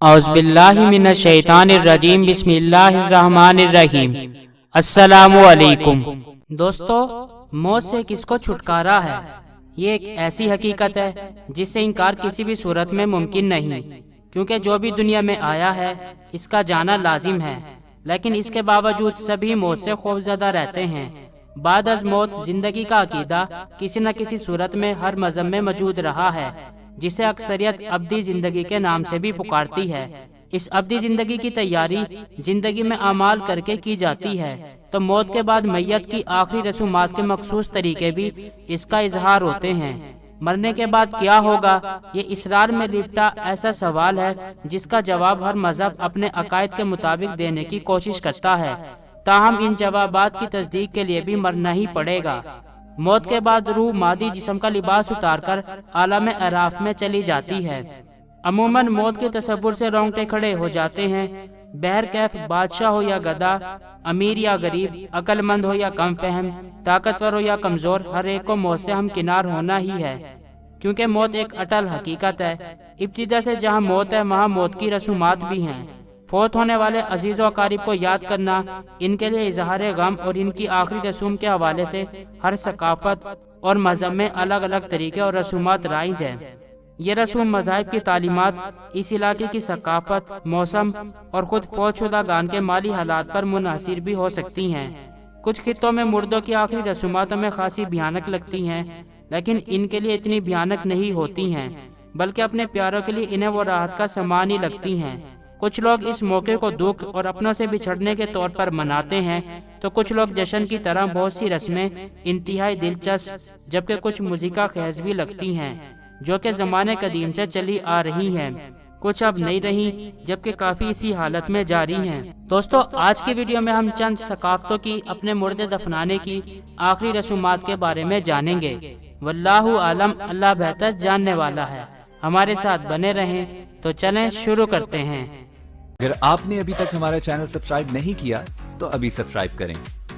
اعوذ باللہ من الشیطان الرجیم بسم اللہ الرحمن الرحیم۔ السلام علیکم دوستو، موت سے کس کو چھٹکارا ہے؟ یہ ایک ایسی حقیقت ہے جس سے انکار کسی بھی صورت میں ممکن نہیں، کیونکہ جو بھی دنیا میں آیا ہے اس کا جانا لازم ہے، لیکن اس کے باوجود سبھی موت سے خوفزدہ رہتے ہیں۔ بعد از موت زندگی کا عقیدہ کسی نہ کسی صورت میں ہر مذہب میں موجود رہا ہے، جسے اکثریت ابدی زندگی کے نام سے بھی پکارتی ہے۔ اس ابدی زندگی کی تیاری زندگی میں اعمال کر کے کی جاتی ہے، تو موت کے بعد میت کی آخری رسومات کے مخصوص طریقے بھی اس کا اظہار ہوتے ہیں۔ مرنے کے بعد کیا ہوگا، یہ اسرار میں لپٹا ایسا سوال ہے جس کا جواب ہر مذہب اپنے عقائد کے مطابق دینے کی کوشش کرتا ہے، تاہم ان جوابات کی تصدیق کے لیے بھی مرنا ہی پڑے گا۔ موت کے بعد روح مادی جسم کا لباس اتار کر عالم اعراف میں چلی جاتی ہے۔ عموماً موت کے تصور سے رونگٹے کھڑے ہو جاتے ہیں۔ بہرکیف بادشاہ ہو یا گدھا، امیر یا غریب، عقل مند ہو یا کم فہم، طاقتور ہو یا کمزور، ہر ایک کو موت سے ہمکنار ہونا ہی ہے، کیونکہ موت ایک اٹل حقیقت ہے۔ ابتدا سے جہاں موت ہے وہاں موت کی رسومات بھی ہیں۔ فوت ہونے والے عزیز و اقارب کو یاد کرنا، ان کے لیے اظہار غم اور ان کی آخری رسوم کے حوالے سے ہر ثقافت اور مذہب میں الگ الگ طریقے اور رسومات رائج ہیں۔ یہ رسوم مذاہب کی تعلیمات، اس علاقے کی ثقافت، موسم اور خود فوت شدہ گان کے مالی حالات پر منحصر بھی ہو سکتی ہیں۔ کچھ خطوں میں مردوں کی آخری رسومات ہمیں خاصی بھیانک لگتی ہیں، لیکن ان کے لیے اتنی بھیانک نہیں ہوتی ہیں، بلکہ اپنے پیاروں کے لیے انہیں وہ راحت کا سامان ہی لگتی ہیں۔ کچھ لوگ اس موقع کو دکھ اور اپنوں سے بچھڑنے کے طور پر مناتے ہیں، تو کچھ لوگ جشن کی طرح بہت سی رسمیں انتہائی دلچسپ جبکہ کچھ موسیقی خیز بھی لگتی ہیں، جو کہ زمانے قدیم سے چلی آ رہی ہیں، کچھ اب نہیں رہی جبکہ کافی اسی حالت میں جاری ہیں۔ دوستو، آج کی ویڈیو میں ہم چند ثقافتوں کی اپنے مردے دفنانے کی آخری رسومات کے بارے میں جانیں گے۔ واللہ عالم، اللہ بہتر جاننے والا ہے۔ ہمارے ساتھ بنے رہیں، تو چلیں شروع کرتے ہیں۔ اگر آپ نے ابھی تک ہمارا چینل سبسکرائب نہیں کیا تو ابھی سبسکرائب کریں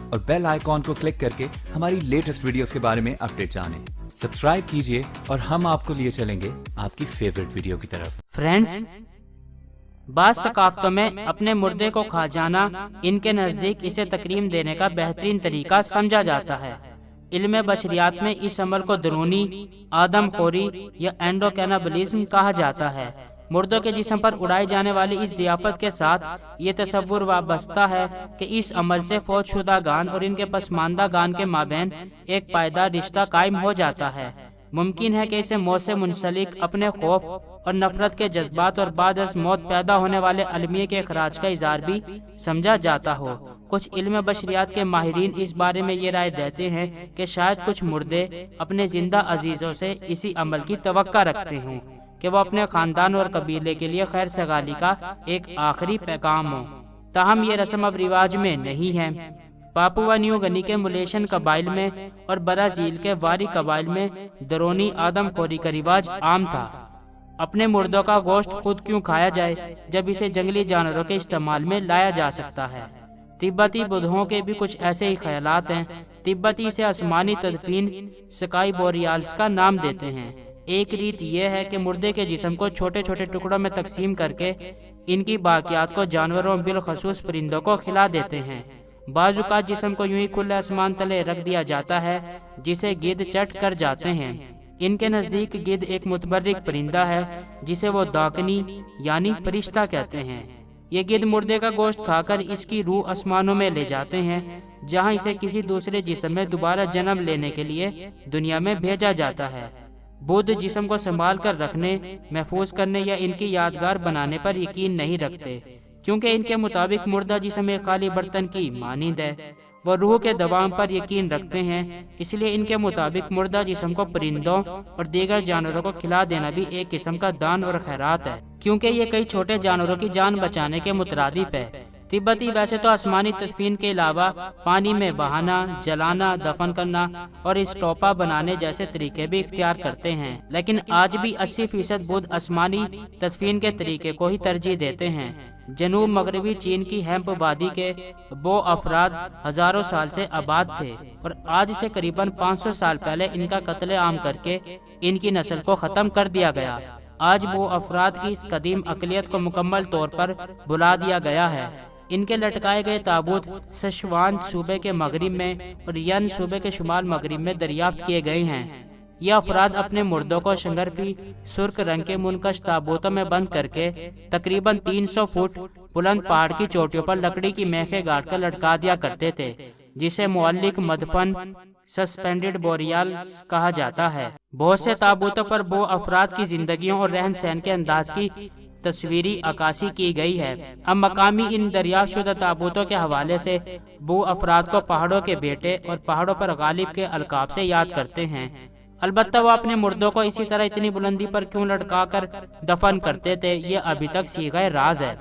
اور بیل آئیکن کو کلک کر کے ہماری لیٹسٹ ویڈیوز کے بارے میں اپڈیٹ جانیں۔ سبسکرائب کیجئے اور ہم آپ کو لیے چلیں گے آپ کی فیورٹ ویڈیو کی طرف۔ فرینڈز، بعض ثقافتوں میں اپنے مردے کو کھا جانا ان کے نزدیک اسے تکریم دینے کا بہترین طریقہ سمجھا جاتا ہے۔ علم بشریات میں اس عمل کو درونی آدم خوری یا اینڈو کینابلزم کہا جاتا ہے۔ مردوں کے جسم پر اڑائی جانے والی اس ضیافت کے ساتھ یہ تصور وابستہ ہے کہ اس عمل سے فوت شدہ گان اور ان کے پسماندہ گان کے مابین ایک پائیدار رشتہ قائم ہو جاتا ہے۔ ممکن ہے کہ اسے موت سے منسلک اپنے خوف اور نفرت کے جذبات اور بعد از موت پیدا ہونے والے المیہ کے اخراج کا اظہار بھی سمجھا جاتا ہو۔ کچھ علم بشریات کے ماہرین اس بارے میں یہ رائے دیتے ہیں کہ شاید کچھ مردے اپنے زندہ عزیزوں سے اسی عمل کی توقع رکھتے ہوں کہ وہ اپنے خاندان اور قبیلے کے لیے خیر سگالی کا ایک آخری پیغام ہو، تاہم یہ رسم اب رواج میں نہیں ہے۔ پاپوا نیو گنی کے ملیشین قبائل میں اور برازیل کے واری قبائل میں درونی آدم خوری کا رواج عام تھا۔ اپنے مردوں کا گوشت خود کیوں کھایا جائے جب اسے جنگلی جانوروں کے استعمال میں لایا جا سکتا ہے؟ تبتی بدھوں کے بھی کچھ ایسے ہی خیالات ہیں۔ تبتی سے آسمانی تدفین سکائی بوریالز کا نام دیتے ہیں۔ ایک ریت یہ ہے کہ مردے کے جسم کو چھوٹے چھوٹے ٹکڑوں میں تقسیم کر کے ان کی باقیات کو جانوروں بالخصوص پرندوں کو کھلا دیتے ہیں۔ بعض اوقات جسم کو یوں ہی کھلے آسمان تلے رکھ دیا جاتا ہے جسے گدھ چٹ کر جاتے ہیں۔ ان کے نزدیک گدھ ایک متبرک پرندہ ہے جسے وہ داکنی یعنی فرشتہ کہتے ہیں۔ یہ گدھ مردے کا گوشت کھا کر اس کی روح آسمانوں میں لے جاتے ہیں، جہاں اسے کسی دوسرے جسم میں دوبارہ جنم لینے کے لیے دنیا میں بھیجا جاتا ہے۔ بدھ جسم کو سنبھال کر رکھنے، محفوظ کرنے یا ان کی یادگار بنانے پر یقین نہیں رکھتے، کیونکہ ان کے مطابق مردہ جسم ایک خالی برتن کی مانند ہے۔ وہ روح کے دوام پر یقین رکھتے ہیں، اس لیے ان کے مطابق مردہ جسم کو پرندوں اور دیگر جانوروں کو کھلا دینا بھی ایک قسم کا دان اور خیرات ہے، کیونکہ یہ کئی چھوٹے جانوروں کی جان بچانے کے مترادف ہے۔ تبتی ویسے تو آسمانی تدفین کے علاوہ پانی میں بہانا، جلانا، دفن کرنا اور اسٹوپا بنانے جیسے طریقے بھی اختیار کرتے ہیں، لیکن آج بھی 80% بدھ آسمانی تدفین کے طریقے کو ہی ترجیح دیتے ہیں۔ جنوب مغربی چین کی ہیمپ وادی کے بو افراد ہزاروں سال سے آباد تھے اور آج سے قریباً 500 سال پہلے ان کا قتل عام کر کے ان کی نسل کو ختم کر دیا گیا۔ آج وہ افراد کی اس قدیم اقلیت کو مکمل طور پر بلا دیا گیا ہے۔ ان کے لٹکائے گئے تابوت سچوان صوبے کے مغرب میں اور ین صوبے کے شمال مغرب میں دریافت کیے گئے ہیں۔ یہ افراد اپنے مردوں کو شنگرفی سرخ رنگ کے منقش تابوتوں میں بند کر کے تقریباً 300 فٹ بلند پہاڑ کی چوٹیوں پر لکڑی کی میخیں گاڑ کر لٹکا دیا کرتے تھے، جسے معلق مدفن سسپینڈڈ بوریالز کہا جاتا ہے۔ بہت سے تابوتوں پر وہ افراد کی زندگیوں اور رہن سہن کے انداز کی تصویری عکاسی کی گئی ہے۔ اب مقامی ان دریافت شدہ تابوتوں کے حوالے سے وہ افراد کو پہاڑوں کے بیٹے اور پہاڑوں پر غالب کے القاب سے یاد کرتے ہیں۔ البتہ وہ اپنے مردوں کو اسی طرح اتنی بلندی پر کیوں لٹکا کر دفن کرتے تھے، یہ ابھی تک صیغہ راز ہے۔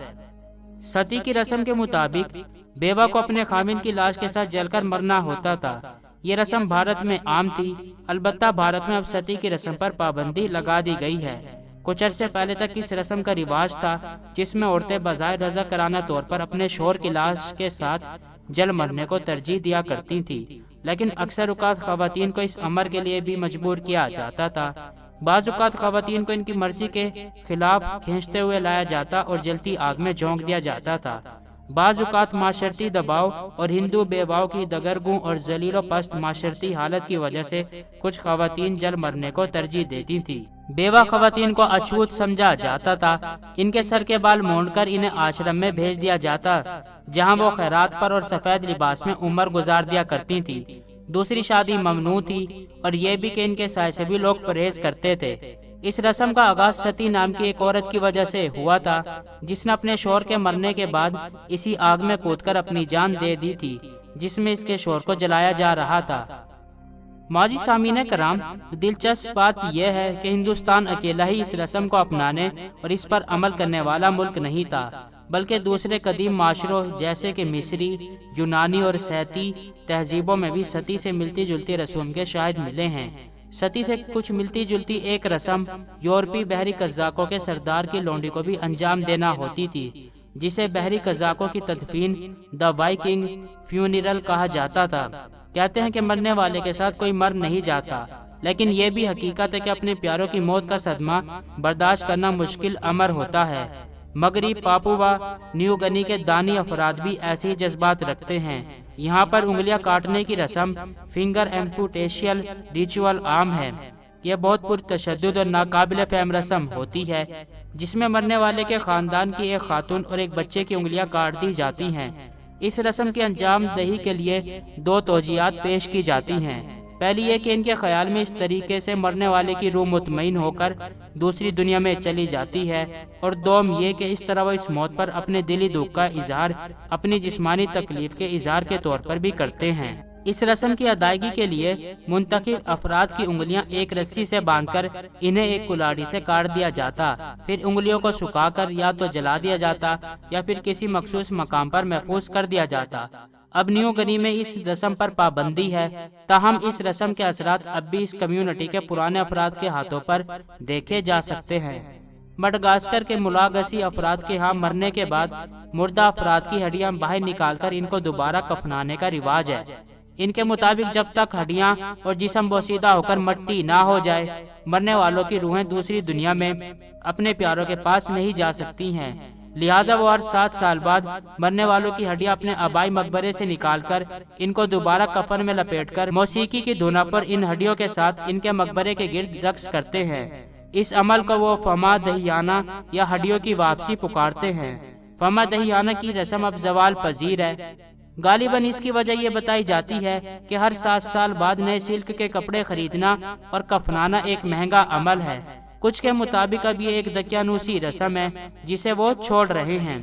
ستی کی رسم کے مطابق بیوہ کو اپنے خاوند کی لاش کے ساتھ جل کر مرنا ہوتا تھا۔ یہ رسم بھارت میں عام تھی، البتہ بھارت میں اب ستی کی رسم پر پابندی لگا دی گئی ہے۔ کچھ عرصے پہلے تک اس رسم کا رواج تھا جس میں عورتیں بظاہر رضا کرانہ طور پر اپنے شوہر کی لاش کے ساتھ جل مرنے کو ترجیح دیا کرتی تھیں، لیکن اکثر اوقات خواتین کو اس امر کے لیے بھی مجبور کیا جاتا تھا۔ بعض اوقات خواتین کو ان کی مرضی کے خلاف کھینچتے ہوئے لایا جاتا اور جلتی آگ میں جھونک دیا جاتا تھا۔ بعض اوقات معاشرتی دباؤ اور ہندو بیواؤں کی دگرگوں اور ذلیل و پست معاشرتی حالت کی وجہ سے کچھ خواتین جل مرنے کو ترجیح دیتی تھیں۔ بیوہ خواتین کو اچھوت سمجھا جاتا تھا، ان کے سر کے بال مونڈ کر انہیں آشرم میں بھیج دیا جاتا، جہاں وہ خیرات پر اور سفید لباس میں عمر گزار دیا کرتی تھی۔ دوسری شادی ممنوع تھی، اور یہ بھی کہ ان کے سائے سے بھی لوگ پرہیز کرتے تھے۔ اس رسم کا آغاز ستی نام کی ایک عورت کی وجہ سے ہوا تھا، جس نے اپنے شوہر کے مرنے کے بعد اسی آگ میں کود کر اپنی جان دے دی تھی جس میں اس کے شوہر کو جلایا جا رہا تھا۔ معزز سامعین کرام، دلچسپ بات یہ ہے کہ ہندوستان اکیلا ہی اس رسم کو اپنانے اور اس پر عمل کرنے والا ملک نہیں تھا، بلکہ دوسرے قدیم معاشروں جیسے کہ مصری، یونانی اور سیتی تہذیبوں میں بھی ستی سے ملتی جلتی رسوم کے شاہد ملے ہیں۔ ستی سے کچھ ملتی جلتی ایک رسم یورپی بحری قزاقوں کے سردار کی لونڈی کو بھی انجام دینا ہوتی تھی، جسے بحری قزاقوں کی تدفین دا وائکنگ فیونرل کہا جاتا تھا۔ کہتے ہیں کہ مرنے والے کے ساتھ کوئی مر نہیں جاتا، لیکن یہ بھی حقیقت ہے کہ اپنے پیاروں کی موت کا صدمہ برداشت کرنا مشکل امر ہوتا ہے۔ مغربی پاپوا نیو گنی کے دانی افراد بھی ایسے ہی جذبات رکھتے ہیں۔ یہاں پر انگلیاں کاٹنے کی رسم فنگر ایمپوٹیشن ریچول عام ہے۔ یہ بہت پرتشدد اور ناقابل فہم رسم ہوتی ہے، جس میں مرنے والے کے خاندان کی ایک خاتون اور ایک بچے کی انگلیاں کاٹ دی جاتی ہیں۔ اس رسم کی انجام دہی کے لیے دو توجیہات پیش کی جاتی ہیں۔ پہلی یہ کہ ان کے خیال میں اس طریقے سے مرنے والے کی روح مطمئن ہو کر دوسری دنیا میں چلی جاتی ہے، اور دوم یہ کہ اس طرح وہ اس موت پر اپنے دلی دکھ کا اظہار اپنی جسمانی تکلیف کے اظہار کے طور پر بھی کرتے ہیں۔ اس رسم کی ادائیگی کے لیے منتخب افراد کی انگلیاں ایک رسی سے باندھ کر انہیں ایک کلاڑی سے کاٹ دیا جاتا، پھر انگلیوں کو سکھا کر یا تو جلا دیا جاتا یا پھر کسی مخصوص مقام پر محفوظ کر دیا جاتا۔ اب نیو گنی میں اس رسم پر پابندی ہے، تاہم اس رسم کے اثرات اب بھی اس کمیونٹی کے پرانے افراد کے ہاتھوں پر دیکھے جا سکتے ہیں۔ مڈغاسکر کے ملاگسی افراد کے ہاں مرنے کے بعد مردہ افراد کی ہڈیاں باہر نکال کر ان کو دوبارہ کفنانے کا رواج ہے۔ ان کے مطابق جب تک ہڈیاں اور جسم بوسیدہ ہو کر مٹی نہ ہو جائے، مرنے والوں کی روحیں دوسری دنیا میں اپنے پیاروں کے پاس نہیں جا سکتی ہیں۔ لہذا وہ ہر 7 سال بعد مرنے والوں کی ہڈیاں اپنے آبائی مقبرے سے نکال کر ان کو دوبارہ کفن میں لپیٹ کر موسیقی کی دھنوں پر ان ہڈیوں کے ساتھ ان کے مقبرے کے گرد رقص کرتے ہیں۔ اس عمل کو وہ فما دہیانہ یا ہڈیوں کی واپسی پکارتے ہیں۔ فما دہیانہ کی رسم اب زوال پذیر ہے۔ غالباً اس کی وجہ یہ بتائی جاتی ہے کہ ہر 7 سال بعد نئے سلک کے کپڑے خریدنا اور کفنانا ایک مہنگا عمل ہے۔ کچھ کے مطابق اب یہ ایک دقیانوسی رسم ہے جسے وہ چھوڑ رہے ہیں۔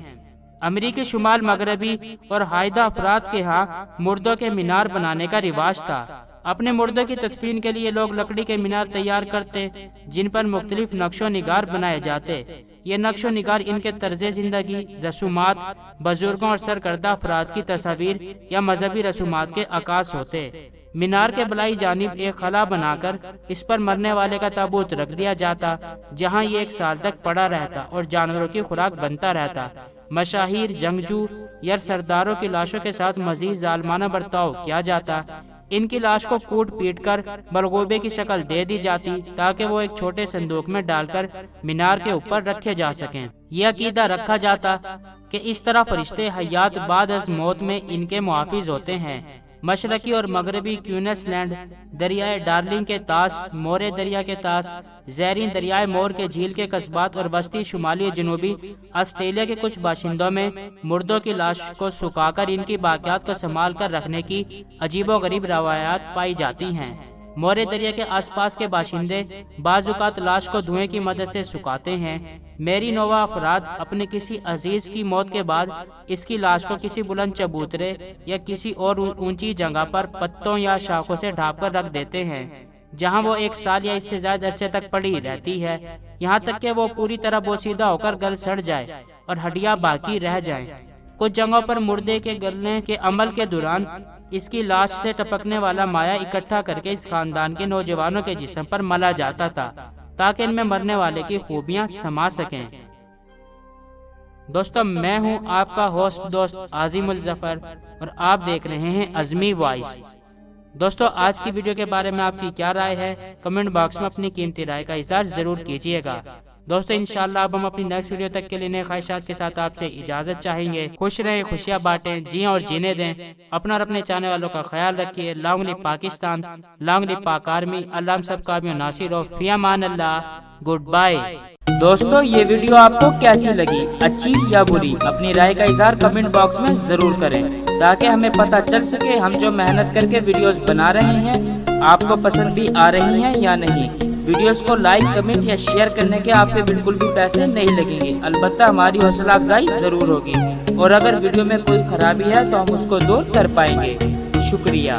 امریکی شمال مغربی اور ہائیدہ افراد کے ہاں مردوں کے مینار بنانے کا رواج تھا۔ اپنے مردوں کی تدفین کے لیے لوگ لکڑی کے مینار تیار کرتے جن پر مختلف نقش و نگار بنائے جاتے۔ یہ نقش و نگار ان کے طرز زندگی، رسومات، بزرگوں اور سرکردہ افراد کی تصاویر یا مذہبی رسومات کے عکاس ہوتے۔ مینار کے بلائی جانب ایک خلا بنا کر اس پر مرنے والے کا تابوت رکھ دیا جاتا، جہاں یہ 1 سال تک پڑا رہتا اور جانوروں کی خوراک بنتا رہتا۔ مشاہیر، جنگجو یا سرداروں کی لاشوں کے ساتھ مزید ظالمانہ برتاؤ کیا جاتا۔ ان کی لاش کو کوٹ پیٹ کر بلغوبے کی شکل دے دی جاتی تاکہ وہ ایک چھوٹے صندوق میں ڈال کر مینار کے اوپر رکھے جا سکیں۔ یہ عقیدہ رکھا جاتا کہ اس طرح فرشتے حیات بعد از موت میں ان کے محافظ ہوتے ہیں۔ مشرقی اور مغربی کیونس لینڈ، دریائے ڈارلنگ کے طاس، مورے دریا کے طاس، زیرین دریائے مور کے جھیل کے قصبات اور وسطی شمالی جنوبی آسٹریلیا کے کچھ باشندوں میں مردوں کی لاش کو سکھا کر ان کی باقیات کو سنبھال کر رکھنے کی عجیب و غریب روایات پائی جاتی ہیں۔ مورے دریا کے آس پاس کے باشندے بعض اوقات لاش کو دھوئیں کی مدد سے سکھاتے ہیں۔ میری نووا افراد اپنے کسی عزیز کی موت کے بعد اس کی لاش کو کسی بلند چبوترے یا کسی اور اونچی جگہ پر پتوں یا شاخوں سے ڈھانپ کر رکھ دیتے ہیں، جہاں وہ 1 سال یا اس سے زیادہ عرصے تک پڑی رہتی ہے، یہاں تک کہ وہ پوری طرح بوسیدہ ہو کر گل سڑ جائے اور ہڈیاں باقی رہ جائیں۔ کچھ جگہوں پر مردے کے گلنے کے عمل کے دوران اس کی لاش سے ٹپکنے والا مایع اکٹھا کر کے اس خاندان کے نوجوانوں کے جسم پر ملا جاتا تھا تاکہ ان میں مرنے والے کی خوبیاں سما سکیں۔ دوستو، میں ہوں آپ کا ہوسٹ دوست عظیم الظفر اور آپ دیکھ رہے ہیں عظمی وائس۔ دوستو، آج کی ویڈیو کے بارے میں آپ کی کیا رائے ہے؟ کمنٹ باکس میں اپنی قیمتی رائے کا اظہار ضرور کیجیے گا۔ دوستو، انشاءاللہ اب ہم اپنی نیکسٹ ویڈیو تک کے لیے نئے خواہشات کے ساتھ آپ سے اجازت چاہیں گے۔ خوش رہیں، خوشیاں بانٹیں، جییں اور جینے دیں۔ اپنا اور اپنے چاہنے والوں کا خیال رکھیے۔ لانگ لیو پاکستان، لانگ لیو پاک آرمی۔ اللہ ہم سب کا بھی ناصر ہو۔ فی امان اللہ، گڈ بائے۔ دوستو، یہ ویڈیو آپ کو کیسی لگی، اچھی یا بری؟ اپنی رائے کا اظہار کمنٹ باکس میں ضرور کریں تاکہ ہمیں پتہ چل سکے ہم جو محنت کر کے ویڈیوز بنا رہے ہیں آپ کو پسند بھی آ رہی ہیں یا نہیں۔ ویڈیوز کو لائک، کمنٹ یا شیئر کرنے کے آپ کے بالکل بھی پیسے نہیں لگیں گے، البتہ ہماری حوصلہ افزائی ضرور ہوگی، اور اگر ویڈیو میں کوئی خرابی ہے تو ہم اس کو دور کر پائیں گے۔ شکریہ۔